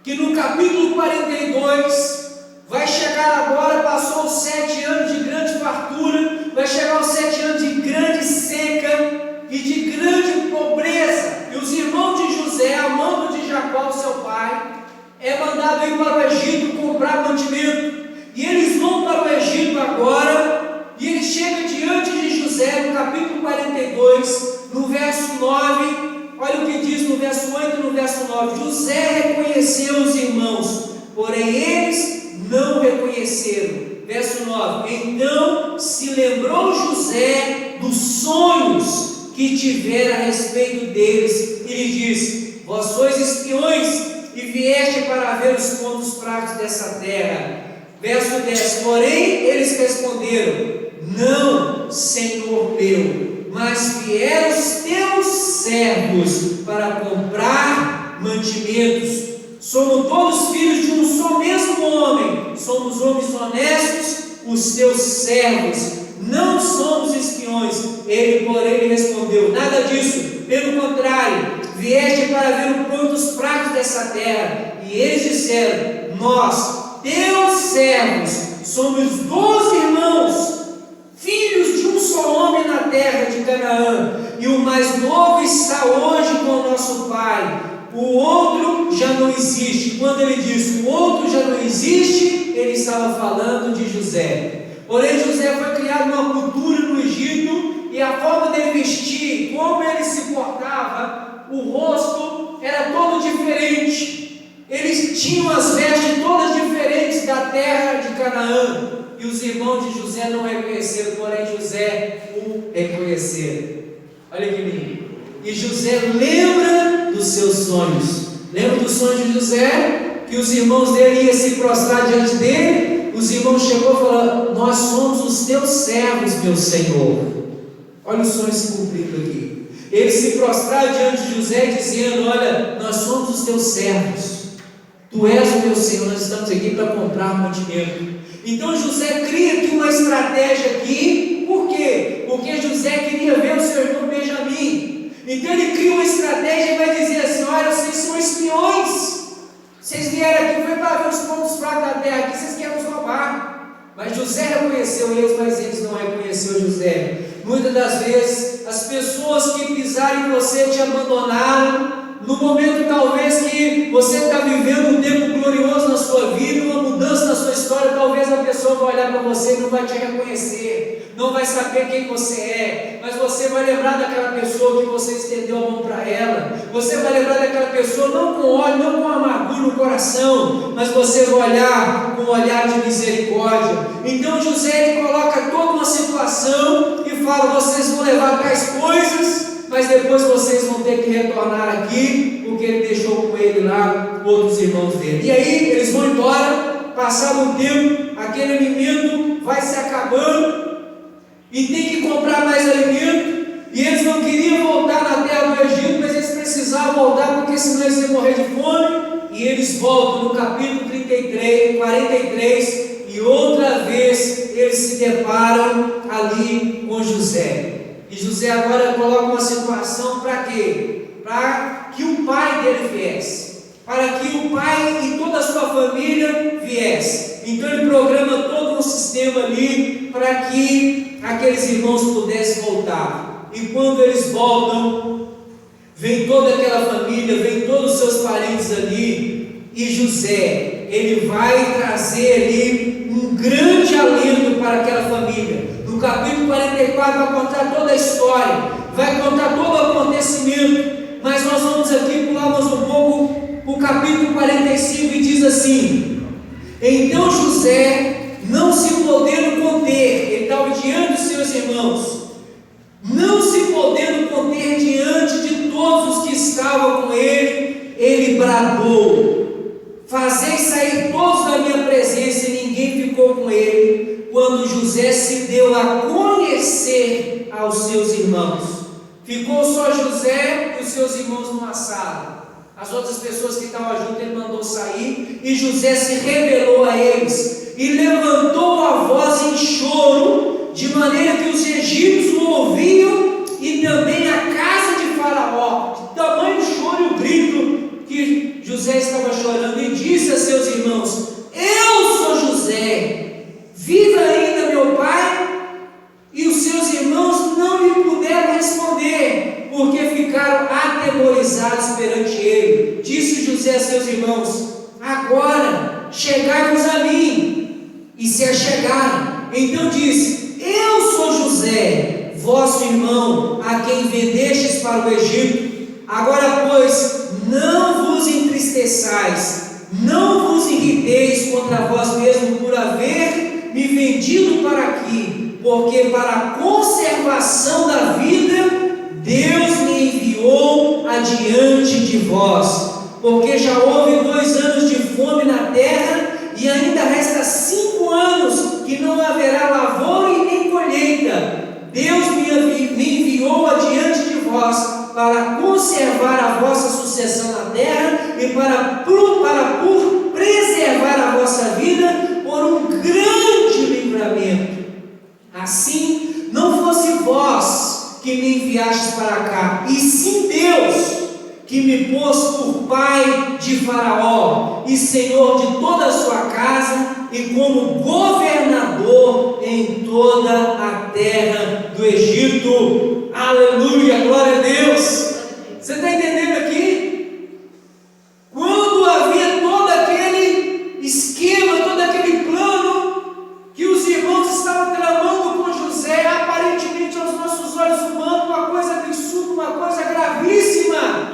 que no capítulo 42, vai chegar agora, passou os 7 anos de grande fartura, vai chegar os 7 anos de grande seca e de grande pobreza. E os irmãos de José, amando de Jacó, seu pai, é mandado ir para o Egito comprar mantimento. E eles vão para o Egito agora, e ele chega diante de José, no capítulo 42, no verso 9, olha o que diz no verso 8 e no verso 9: José reconheceu os irmãos, porém eles não reconheceram. Verso 9: Então se lembrou José dos sonhos que tivera a respeito deles, e lhe disse: Vós sois espiões, e vieste para ver os pontos fracos dessa terra. Verso 10: Porém eles responderam: Não, Senhor meu, mas vieram os teus servos para comprar mantimentos. Somos todos filhos de um só mesmo homem, somos homens honestos, os teus servos, não somos espiões. Ele, porém, lhe respondeu: Nada disso, pelo contrário, vieste para ver os pontos fracos dessa terra. E eles disseram: Nós, teus servos, somos 12 irmãos, filhos de um só homem na terra de Canaã, e o mais novo está hoje com o nosso pai, o outro já não existe. Quando ele disse o outro já não existe, ele estava falando de José. Porém José foi criado numa cultura no Egito, e a forma dele vestir, como ele se portava, o rosto era todo diferente. Eles tinham as vestes todas diferentes da terra de Canaã, e os irmãos de José não reconheceram, porém José o reconheceram. Olha que lindo. E José lembra dos seus sonhos. Lembra dos sonhos de José? Que os irmãos dele iam se prostrar diante dele. Os irmãos chegou e falaram: Nós somos os teus servos, meu Senhor. Olha o sonho se cumprindo aqui. Eles se prostraram diante de José dizendo: Olha, nós somos os teus servos, tu és o meu Senhor, nós estamos aqui para comprar mantimento. Então José cria aqui uma estratégia aqui. Por quê? Porque José queria ver o seu irmão Benjamim. Então ele cria uma estratégia e vai dizer assim: Olha, vocês são espiões, vocês vieram aqui, foi para ver os pontos fracos da terra, aqui vocês querem nos roubar. Mas José reconheceu eles, mas eles não reconheceram José. Muitas das vezes as pessoas que pisaram em você te abandonaram. No momento talvez que você está vivendo um tempo glorioso na sua vida, uma mudança na sua história, talvez a pessoa vai olhar para você e não vai te reconhecer, não vai saber quem você é, mas você vai lembrar daquela pessoa que você estendeu a mão para ela. Você vai lembrar daquela pessoa não com ódio, não com amargura no coração, mas você vai olhar com um olhar de misericórdia. Então José ele coloca toda uma situação e fala: Vocês vão levar tais coisas, mas depois vocês vão ter que retornar aqui, porque ele deixou com ele lá outros irmãos dele. E aí eles vão embora. Passado um tempo, aquele alimento vai se acabando, e tem que comprar mais alimento, e eles não queriam voltar na terra do Egito, mas eles precisavam voltar, porque senão eles iam morrer de fome, e eles voltam no capítulo 43, e outra vez eles se deparam ali com José. E José agora coloca uma situação para quê? Para que o pai dele viesse, para que o pai e toda a sua família viesse. Então ele programa todo um sistema ali para que aqueles irmãos pudessem voltar. E quando eles voltam, vem toda aquela família, vem todos os seus parentes ali, e José, ele vai trazer ali um grande alento para aquela família. No capítulo 44 vai contar toda a história, vai contar todo o acontecimento, mas nós vamos aqui pular mais um pouco o capítulo 45, e diz assim: então José, não se podendo conter, ele estava diante dos seus irmãos, não se podendo conter diante de todos os que estavam com ele, ele bradou: fazei sair todos da minha presença, e ninguém ficou com ele, quando José se deu a conhecer aos seus irmãos. Ficou só José e os seus irmãos numa sala. As outras pessoas que estavam junto, ele mandou sair, e José se revelou a eles, e levantou a voz em choro, de maneira que os egípcios o ouviam, e também a casa de Faraó, de tamanho choro e o grito que José estava chorando, e disse a seus irmãos: eu sou José, vive ainda meu pai? E os seus irmãos não lhe puderam responder, porque ficaram atemorizados perante ele. Disse José a seus irmãos: agora chegai-vos a mim. E se achegaram. Então disse: eu sou José, vosso irmão, a quem vendestes para o Egito. Agora, pois, não vos entristeçais, não vos irriteis contra vós mesmo por haver me vendido para aqui, porque para a conservação da vida Deus me enviou adiante de vós, porque já houve 2 anos de fome na terra, e ainda resta 5 anos que não haverá lavoura e nem colheita. Deus me enviou adiante de vós para conservar a vossa sucessão na terra, e para preservar a vossa vida por um grande livramento. Assim, não fosse vós que me enviastes para cá, e sim Deus, que me pôs por pai de Faraó e senhor de toda a sua casa, e como governador em toda a terra do Egito. Aleluia, glória a Deus. Você está entendendo aqui? Quando havia todo aquele esquema, todo aquele plano que os irmãos estavam tramando com José, aparentemente aos nossos olhos humanos, uma coisa absurda, uma coisa gravíssima,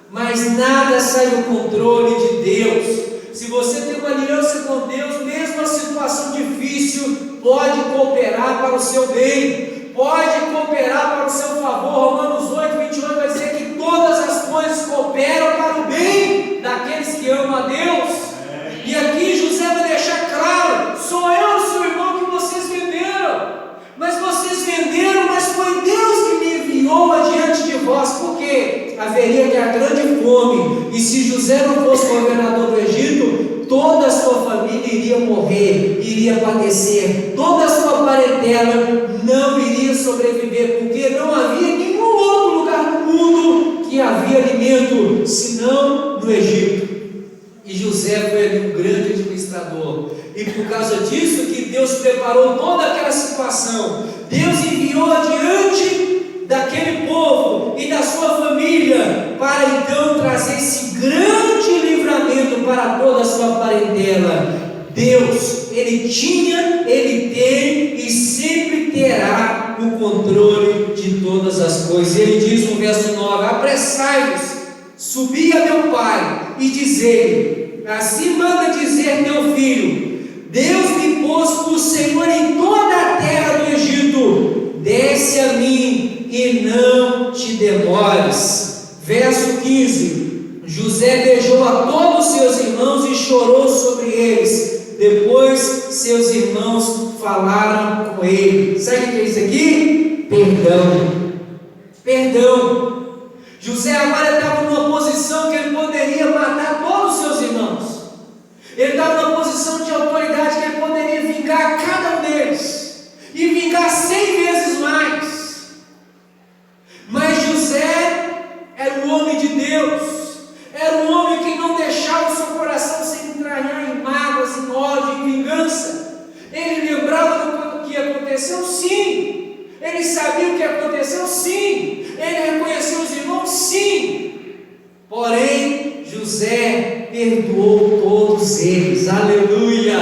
mas nada sai do controle de Deus. Se você tem uma aliança com Deus, mesmo a situação difícil pode cooperar para o seu bem, pode cooperar para o seu favor. Romanos 8:28 vai dizer que todas as coisas cooperam para o bem daqueles que amam a Deus. E aqui José vai deixar claro: sou eu, seu irmão, que vocês venderam, mas vocês venderam, mas foi Deus que me enviou adiante de vós, porque haveria que a grande fome, e se José não fosse governador do Egito, toda a sua família iria morrer, iria padecer, toda a sua parentela não iria sobreviver, porque não havia nenhum outro lugar no mundo que havia alimento, senão no Egito. E José foi ali um grande administrador, e por causa disso que Deus preparou toda aquela situação. Deus enviou adiante daquele povo e da sua família, para então trazer esse grande livramento para toda a sua parentela. Deus, Ele tinha, Ele tem e sempre terá o controle de todas as coisas. Ele diz no verso 9: apressai-vos, subi a meu pai e dizei-lhe: assim manda dizer teu filho, Deus me pôs por Senhor em toda a terra do Egito, desce a mim e não te demores. Verso 15: José beijou a todos seus irmãos e chorou sobre eles. Depois seus irmãos falaram com ele. Sabe o que é isso aqui? Perdão. Perdão. José agora estava numa posição que ele poderia matar todos os seus irmãos. Ele estava numa posição de autoridade que ele poderia vingar cada um deles. E vingar 100 vezes mais. Mas José era um homem de Deus. Era um homem que não deixava o seu coração se entranhar em mágoas, em ódio, em vingança. Ele lembrava do que aconteceu, sim. Ele sabia o que aconteceu, sim. Ele reconheceu os irmãos, sim. Porém, José perdoou todos eles. Aleluia.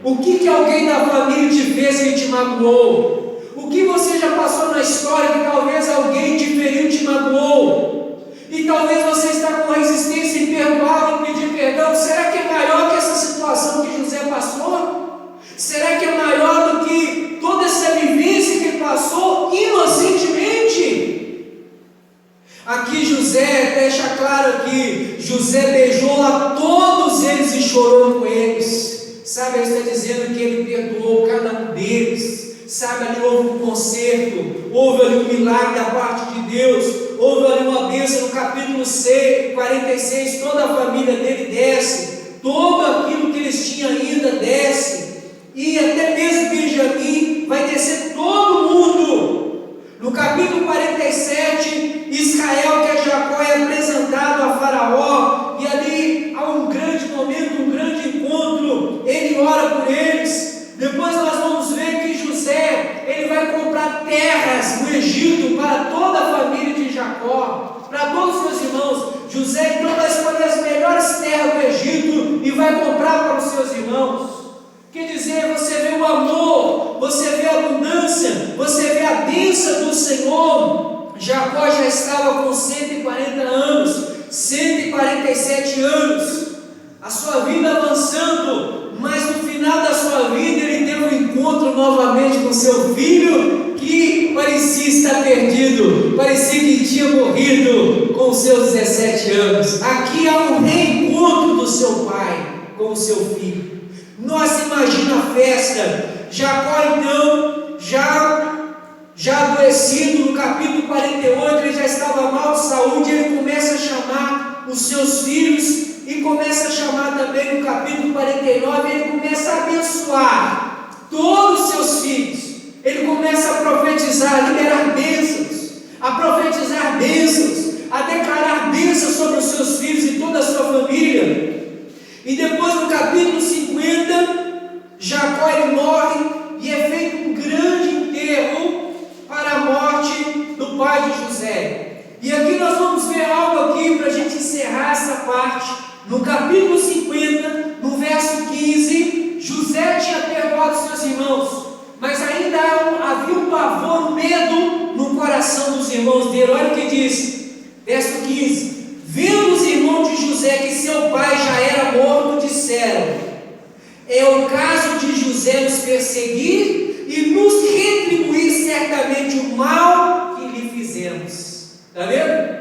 O que alguém da família te fez que te magoou? O que você já passou na história que talvez alguém te feriu, te magoou? E talvez você está com resistência em perdoar ou pedir perdão. Será que é maior que essa situação que José passou? Será que é maior do que toda essa vivência que ele passou inocentemente? Aqui José deixa claro que José beijou a todos eles e chorou com eles. Sabe, ele está dizendo que ele perdoou cada um deles. Sabe, ali houve um conserto, houve ali um milagre da parte de Deus, houve ali uma bênção. No capítulo 46, toda a família dele desce, tudo aquilo que eles tinham ainda desce, e até mesmo Benjamim vai descer todo mundo. No capítulo 47, Israel, que é Jacó, é apresentado a Faraó, e ali há um grande momento, um grande encontro. Ele ora por eles. Depois nós vamos ver que José, ele vai comprar terras no Egito para toda a família de Jacó, para todos os seus irmãos. José então vai escolher as melhores terras do Egito e vai comprar para os seus irmãos. Quer dizer, você vê o amor, você vê a abundância, você vê a bênção do Senhor. Jacó já estava com 140 anos, 147 anos, a sua vida avançando, mas no final da sua vida ele teve um encontro novamente com seu filho, que parecia estar perdido, parecia que tinha morrido com seus 17 anos. Aqui há um reencontro do seu pai com o seu filho. Nossa, imagina a festa. Jacó então, já adoecido, no capítulo 48, ele já estava mal de saúde, ele começa a chamar os seus filhos, e começa a chamar também no capítulo 49, ele começa a abençoar todos os seus filhos. Ele começa a profetizar, a liberar bênçãos, a profetizar bênçãos, a declarar bênçãos sobre os seus filhos e toda a sua família. E depois no capítulo 50, Jacó ele morre e é feito um grande enterro para a morte do pai de José. E aqui nós vamos ver algo aqui para a gente encerrar essa parte. No capítulo 50, no verso 15, José tinha perdoado seus irmãos, mas ainda havia um pavor, um medo no coração dos irmãos dele. Olha o que diz, verso 15: vendo os irmãos de José que seu pai já era morto, disseram: é o caso de José nos perseguir e nos retribuir certamente o mal que lhe fizemos. Está vendo?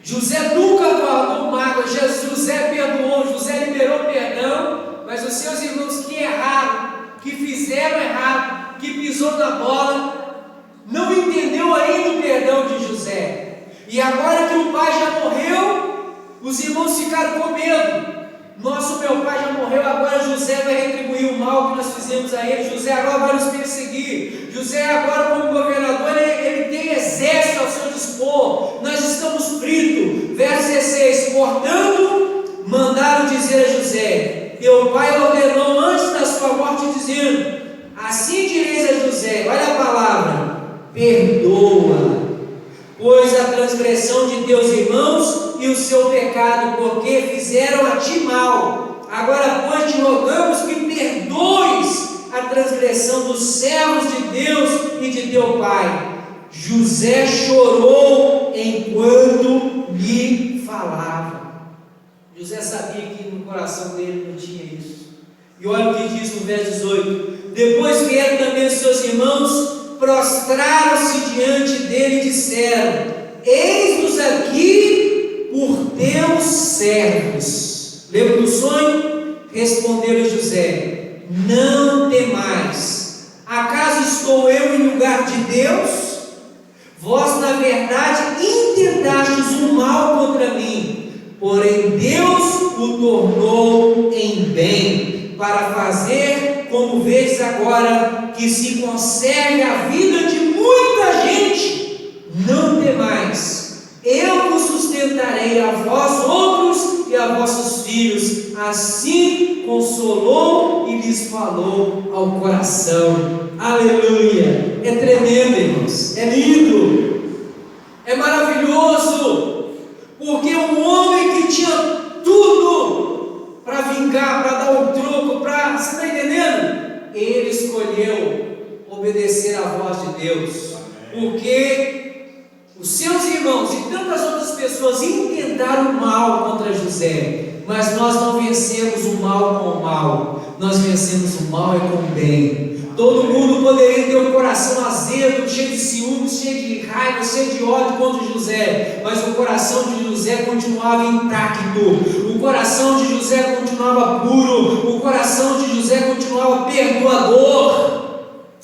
José nunca guardou mágoa. José perdoou, José liberou perdão, mas os seus irmãos que erraram, que fizeram errado, que pisou na bola, não entendeu ainda o perdão de José. E agora que o pai já morreu, os irmãos ficaram com medo. Meu pai já morreu, agora José vai retribuir o mal que nós fizemos a ele. José agora vai nos perseguir. José agora, como governador, ele tem exército ao seu dispor. Nós estamos fritos. Verso 16: portanto, mandaram dizer a José: teu pai ordenou antes da sua morte, dizendo: assim direis a José, olha a palavra, perdoa, pois a transgressão de teus irmãos e o seu pecado, porque fizeram a ti mal. Agora, pois, te rogamos que perdoes a transgressão dos servos de Deus e de teu pai. José chorou enquanto lhe falava. José sabia que no coração dele não tinha isso. E olha o que diz no verso 18: depois vieram também os seus irmãos, prostraram-se diante dele e disseram: eis-nos aqui por teus servos. Lembra do sonho? Respondeu José: não temais. mais? Acaso estou eu em lugar de Deus? Vós, na verdade, intentastes o mal contra mim, porém Deus o tornou em bem, para fazer, como vedes agora, que se conserve a vida de muita gente. Não temais, eu vos sustentarei a vós outros e a vossos filhos. Assim consolou e lhes falou ao coração. Aleluia! É tremendo, irmãos, é lindo, é maravilhoso, porque um homem que tinha tudo para vingar, para dar um troco, você está entendendo? Ele escolheu obedecer à voz de Deus, porque os seus irmãos e tantas outras pessoas intentaram o mal contra José, mas nós não vencemos o mal com o mal, nós vencemos o mal com o bem. Todo mundo poderia ter um coração azedo, cheio de ciúmes, cheio de raiva, cheio de ódio contra José, mas o coração de José continuava intacto, o coração de José continuava puro, o coração de José continuava perdoador.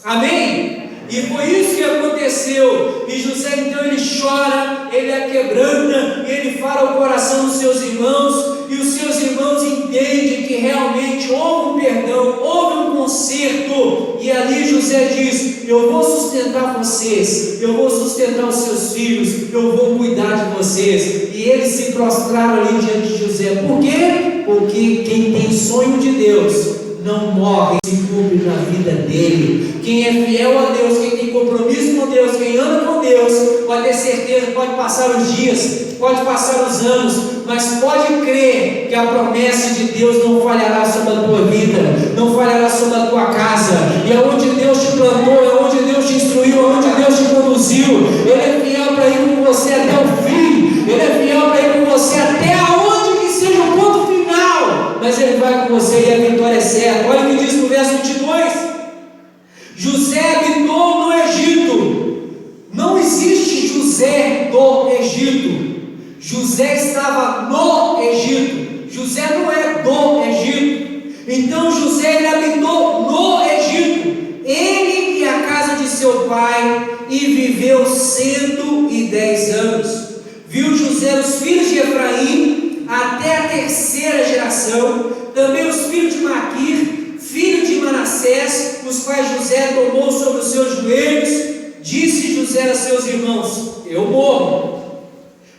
Amém? E foi isso que aconteceu. E José então ele chora, ele aquebranta, e ele fala ao coração dos seus irmãos, e os seus irmãos entendem que realmente houve um perdão, houve um conserto, e ali José diz: eu vou sustentar vocês, eu vou sustentar os seus filhos, eu vou cuidar de vocês. E eles se prostraram ali diante de José. Por quê? Porque quem tem sonho de Deus não morre, se cumpre na vida dele. Quem é fiel a Deus, quem tem compromisso com Deus, quem anda com Deus, pode ter certeza, pode passar os dias, pode passar os anos, mas pode crer que a promessa de Deus não falhará sobre a tua vida, não falhará sobre a tua casa. E aonde Deus te plantou, aonde Deus te instruiu, aonde Deus te conduziu, Ele é fiel para ir com você até o fim, Ele é fiel para ir com você até aonde que seja o ponto final, mas Ele vai com você e a vitória é certa. Olha o que diz no verso 22. José habitou no Egito. Não existe José do Egito. José estava no Egito. José não é do Egito. Então José ele habitou no Egito, ele e a casa de seu pai, e viveu 110 anos. Viu José os filhos de Efraim até a terceira geração, também os filhos de Maquir, filho de Manassés, os quais José tomou sobre os seus joelhos. Disse José a seus irmãos: eu morro,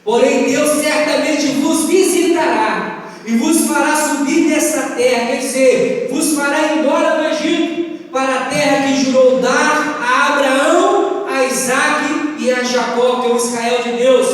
porém Deus certamente vos visitará e vos fará subir desta terra, quer dizer, vos fará ir embora do Egito, para a terra que jurou dar a Abraão, a Isaque e a Jacó, que é o Israel de Deus.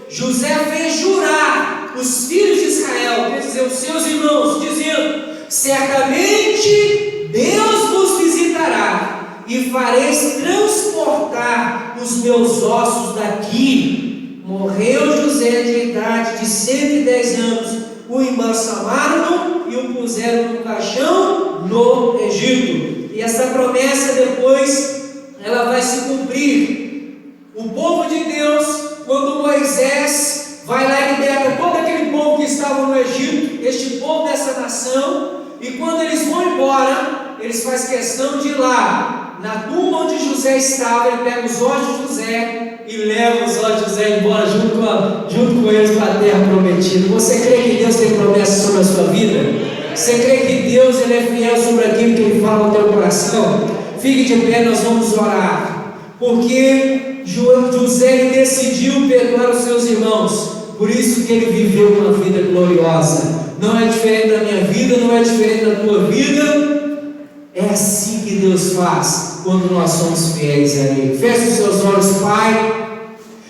José fez jurar os filhos de Israel, quer dizer, os seus irmãos, dizendo: certamente Deus vos visitará e fareis transportar os meus ossos daqui. Morreu José de idade de 110 anos, o embalsamaram e o puseram no caixão no Egito. E essa promessa depois ela vai se cumprir. O povo de Deus, quando Moisés vai lá e liberta todo aquele povo que estava no Egito, este povo dessa nação, e quando eles vão embora, eles fazem questão de ir lá na tumba onde José estava. Ele pega os olhos de José e leva os olhos de José embora junto com eles para a terra prometida. Você crê que Deus tem promessas sobre a sua vida? Você crê que Deus ele é fiel sobre aquilo que Ele fala no teu coração? Fique de pé, nós vamos orar, porque José ele decidiu perdoar os seus irmãos, por isso que ele viveu uma vida gloriosa. Não é diferente da minha vida, não é diferente da tua vida. É assim que Deus faz quando nós somos fiéis a Ele. Feche os seus olhos, Pai.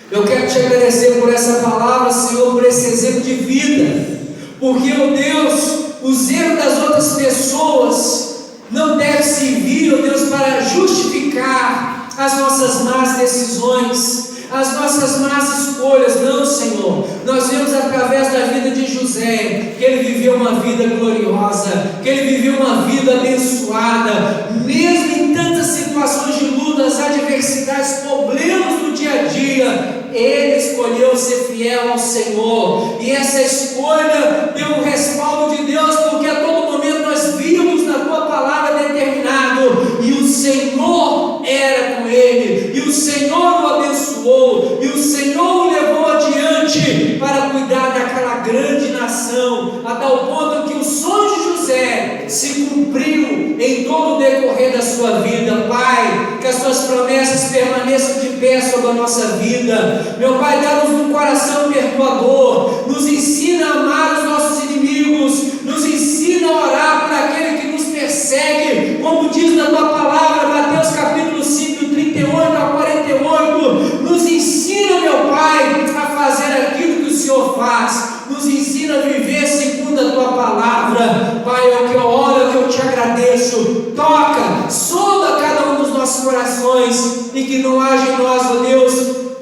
Eu quero te agradecer por essa palavra, Senhor, por esse exemplo de vida, porque, ó Deus, os erros das outras pessoas não devem servir, ó Deus, para justificar as nossas más decisões, as nossas más escolhas. Não, Senhor, nós vemos através da vida de José que ele viveu uma vida gloriosa, que ele viveu uma vida abençoada, mesmo em tantas situações de lutas, adversidades, problemas do dia a dia. Ele escolheu ser fiel ao Senhor, e essa escolha deu um respaldo de Deus, porque a todo momento nós vimos na tua palavra determinado a tal ponto que o sonho de José se cumpriu em todo o decorrer da sua vida. Pai, que as tuas promessas permaneçam de pé sobre a nossa vida. Meu Pai, dá-nos um coração perdoador, nos ensina a amar os nossos inimigos, nos ensina a orar por aquele que nos persegue, como diz na tua palavra, Mateus capítulo 5, 38 a 48, nos ensina, meu Pai, a fazer aquilo que o Senhor faz, nos ensina a viver segundo a tua palavra. Pai, é o que eu oro, é o que eu te agradeço. Toca, sonda cada um dos nossos corações, e que não haja em nós, ó Deus,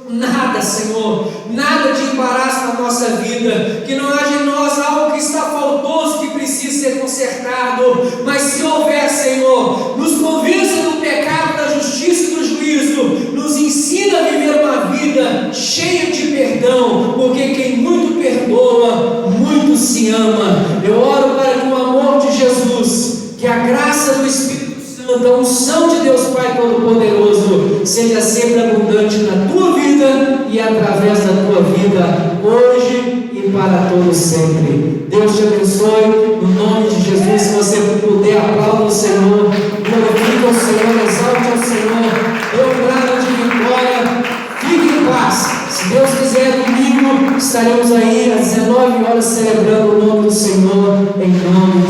nada, Senhor, nada de embaraço na nossa vida, que não haja em nós algo que está faltoso, que precisa ser consertado, mas se houver, Senhor, nos convença do pecado, da justiça e do juízo, nos ensina a viver uma vida cheia de perdão, porque quem muito perdoa, muito se ama. Eu oro para que o amor de Jesus, que a graça do Espírito Santo, a unção de Deus Pai Todo-Poderoso, seja sempre abundante na tua vida e através da tua vida, hoje e para todos sempre. Deus te abençoe, no nome de Jesus. Se você puder, aplauda o Senhor, glorifica o Senhor, exalte ao Senhor, dê um brado de vitória, fique em paz. Se Deus quiser, domingo estaremos aí às 19 horas celebrando o nome do Senhor, em nome